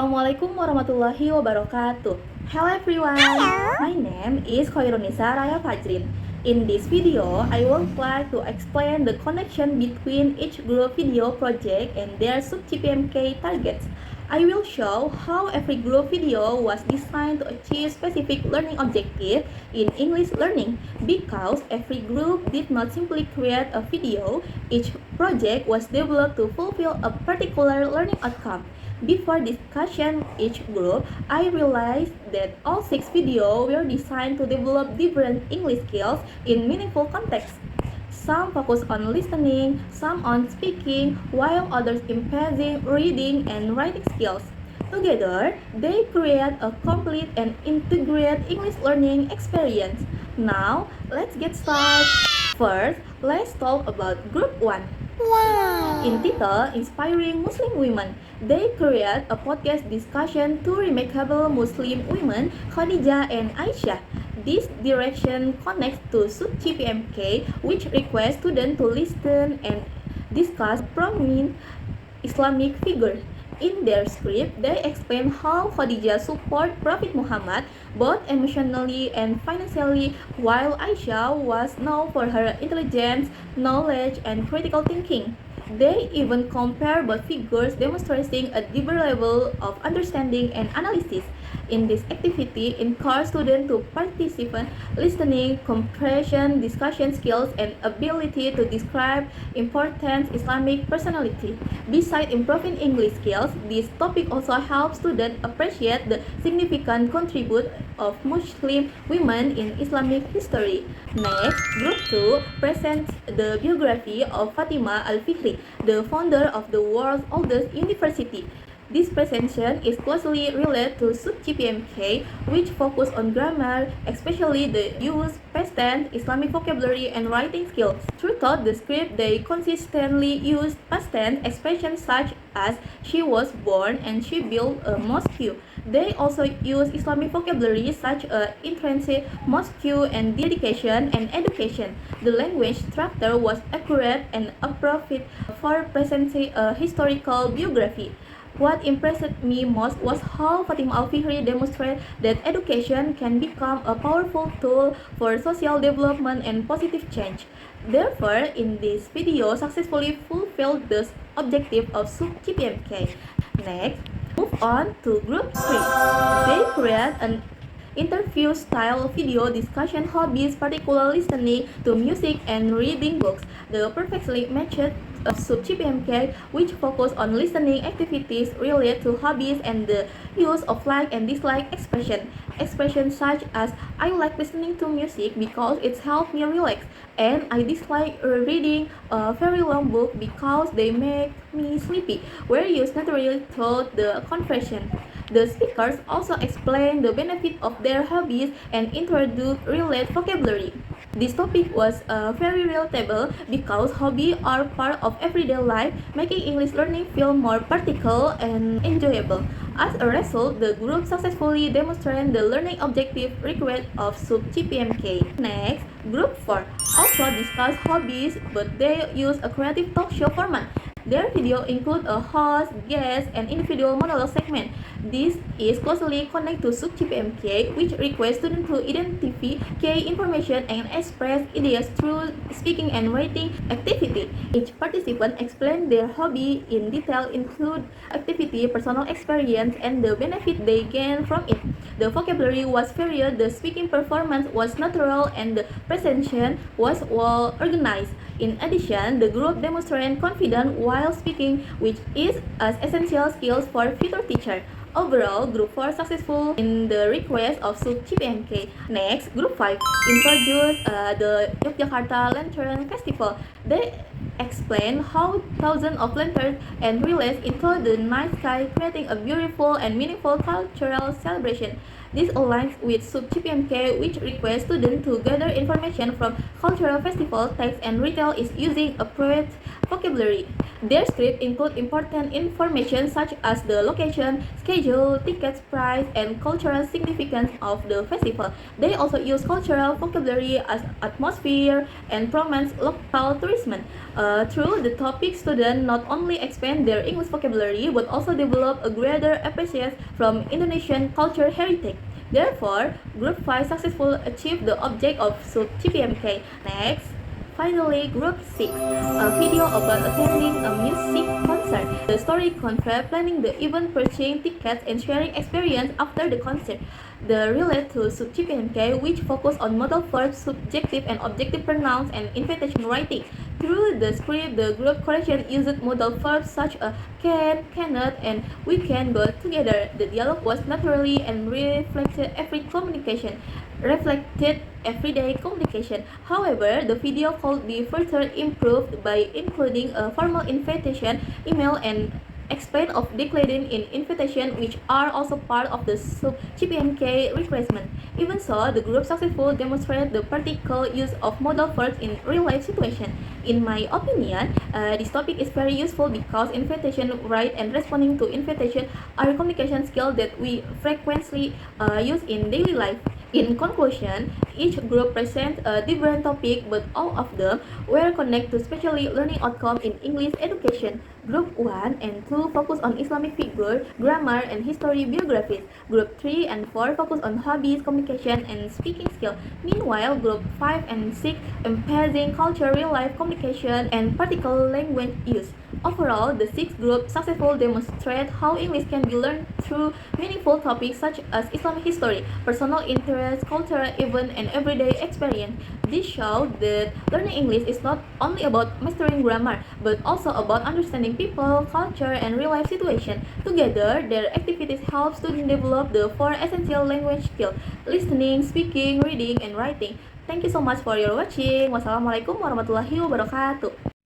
Assalamualaikum warahmatullahi wabarakatuh. Hello everyone. My name is Khairunisa Raya Fajrin. In this video, I will try to explain the connection between each group video project and their sub-GPMK targets. I will show how every group video was designed to achieve specific learning objective in English learning. Because every group did not simply create a video, each project was developed to fulfill a particular learning outcome. Before discussion each group, I realized that all 6 videos were designed to develop different English skills in meaningful contexts. Some focus on listening, some on speaking, while others emphasizing reading and writing skills. Together, they create a complete and integrated English learning experience. Now, let's get started. First, let's talk about Group 1. In title, Inspiring Muslim Women, they create a podcast discussion two remarkable Muslim women, Khadijah and Aisyah. This direction connects to sub-GPMK, which requires students to listen and discuss prominent Islamic figures. In their script, they explain how Khadijah supported Prophet Muhammad both emotionally and financially, while Aisyah was known for her intelligence, knowledge, and critical thinking. They even compare both figures, demonstrating a deeper level of understanding and analysis. In this activity, encourage students to participate, listening, comprehension, discussion skills, and ability to describe important Islamic personality. Besides improving English skills, this topic also helps students appreciate the significant contribution of Muslim women in Islamic history. Next, Group 2 presents the biography of Fatima Al-Fihri, the founder of the world's oldest university. This presentation is closely related to sub-GPMK, which focus on grammar, especially the use, past tense, Islamic vocabulary, and writing skills. Throughout the script, they consistently use past tense expressions such as she was born and she built a mosque. They also use Islamic vocabulary such as intrinsic, mosque, and dedication and education. The language structure was accurate and appropriate for presenting a historical biography. What impressed me most was how Fatima Al-Fihri demonstrated that education can become a powerful tool for social development and positive change. Therefore, in this video, successfully fulfilled the objective of sub-GPMK. Next, move on to Group 3. They create an interview-style video discussion hobbies, particularly listening to music and reading books. The perfectly matched sub-GPMK, which focus on listening activities related to hobbies and the use of like and dislike expression. Expressions such as I like listening to music because it helps me relax, and I dislike reading a very long book because they make me sleepy, were used naturally throughout the conversation. The speakers also explain the benefit of their hobbies and introduce related vocabulary. This topic was very relatable because hobbies are part of everyday life, making English learning feel more practical and enjoyable. As a result, the group successfully demonstrated the learning objective required of sub-GPMK. Next, Group 4 also discuss hobbies, but they use a creative talk show format. Their video include a host, guest, and individual monologue segment. This is closely connected to sub-GPMK, which requires students to identify key information and express ideas through speaking and writing activity. Each participant explained their hobby in detail, include activity, personal experience, and the benefit they gain from it. The vocabulary was varied, the speaking performance was natural, and the presentation was well organized. In addition, the group demonstrated confidence while speaking, which is as essential skills for future teacher. Overall, Group 4 successful in the request of sub-GPMK. Next, Group 5 introduced the Yogyakarta Lantern Festival. They explain how thousands of lanterns and relays into the night sky, creating a beautiful and meaningful cultural celebration. This aligns with SUB-CPMK, which requires students to gather information from cultural festivals, texts, and retail is using appropriate vocabulary. Their script include important information such as the location, schedule, tickets price, and cultural significance of the festival. They also use cultural vocabulary as atmosphere and promotes local tourism. Through the topic, students not only expand their English vocabulary but also develop a greater appreciation from Indonesian culture heritage. Therefore, Group 5 successfully achieved the object of SUB-CPMK. Next. Finally, Group 6, a video about attending a music concert. The story convey planning the event, purchasing tickets, and sharing experience after the concert. The relate to SUB-CPMK, which focus on modal verbs, subjective and objective pronouns, and invitation writing. Through the script, the group correction used modal verbs such as can, cannot, and we can go together. The dialogue was naturally and reflected everyday communication. However, the video could be further improved by including a formal invitation email and explain of declaring in invitation, which are also part of the SUB-CPMK requirement. Even so, the group successfully demonstrated the practical use of modal verbs in real-life situations. In my opinion, this topic is very useful because invitation right and responding to invitation are communication skills that we frequently use in daily life. In conclusion, each group presents a different topic, but all of them were connected to specially learning outcome in English education. Group 1 and 2 focus on Islamic figure, grammar, and history biographies. Group 3 and 4 focus on hobbies, communication, and speaking skill. Meanwhile, Group 5 and 6 emphasizing culture, real-life communication, and practical language use. Overall, the sixth group successfully demonstrated how English can be learned through meaningful topics such as Islamic history, personal interest, cultural event, and everyday experience. This showed that learning English is not only about mastering grammar, but also about understanding people, culture, and real-life situations. Together, their activities help students develop the four essential language skills: listening, speaking, reading, and writing. Thank you so much for your watching. Wassalamualaikum warahmatullahi wabarakatuh.